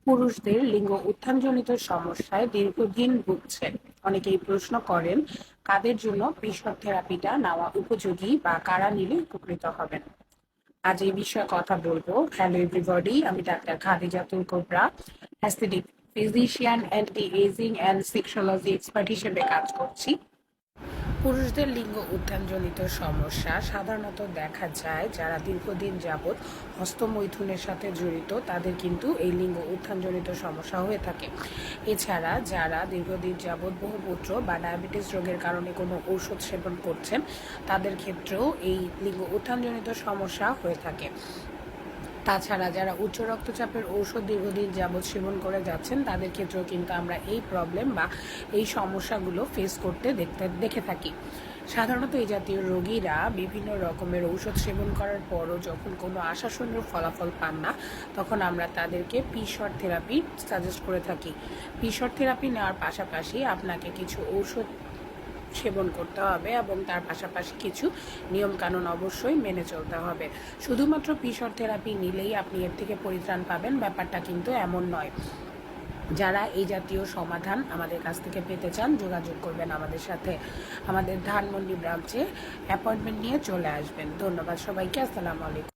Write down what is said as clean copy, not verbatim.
পুরুষদের লিঙ্গ উত্থানজনিত সমস্যায় দীর্ঘদিন ভুগছেন। অনেকেই প্রশ্ন করেন, কাদের জন্য পিসর থেরাপিটা নেওয়া উপযোগী বা কারা নিলে উপকৃত হবেন। আজ এই বিষয়ে কথা বলবো। হ্যালো এভরিবডি, আমি ডাক্তার Khadijatul Kobra, aesthetic physician, anti aging and sexology expert হিসেবে কাজ করছি। পুরুষদের লিঙ্গ উত্থানজনিত সমস্যা সাধারণত দেখা যায় যারা দীর্ঘদিন যাবৎ হস্তমৈথুনের সাথে জড়িত, তাদের কিন্তু এই লিঙ্গ উত্থানজনিত সমস্যা হয়ে থাকে। এছাড়া যারা দীর্ঘদিন যাবৎ বহুপুত্র বা ডায়াবেটিস রোগের কারণে কোনো ঔষধ সেবন করছেন, তাদের ক্ষেত্রেও এই লিঙ্গ উত্থানজনিত সমস্যা হয়ে থাকে। তাছাড়া যারা উচ্চ রক্তচাপের ঔষধ দীর্ঘদিন যাবৎ সেবন করে যাচ্ছেন, তাদের ক্ষেত্রেও কিন্তু আমরা এই প্রবলেম বা এই সমস্যাগুলো ফেস করতে দেখে থাকি। সাধারণত এই জাতীয় রোগীরা বিভিন্ন রকমের ঔষধ সেবন করার পরও যখন কোনো আশাশূন্য ফলাফল পান না, তখন আমরা তাদেরকে পিসর থেরাপি সাজেস্ট করে থাকি। পিসর থেরাপি নেওয়ার পাশাপাশি আপনাকে কিছু ঔষধ সেবন করতে হবে এবং তার পাশাপাশি কিছু নিয়মকানুন অবশ্যই মেনে চলতে হবে। শুধুমাত্র পিসর থেরাপি নিলেই আপনি এর থেকে পরিত্রাণ পাবেন, ব্যাপারটা কিন্তু এমন নয়। যারা এই জাতীয় সমাধান আমাদের কাছ থেকে পেতে চান, যোগাযোগ করবেন আমাদের সাথে। আমাদের ধানমন্ডি ব্রাঞ্চে অ্যাপয়েন্টমেন্ট নিয়ে চলে আসবেন। ধন্যবাদ সবাইকে। আসসালামু আলাইকুম।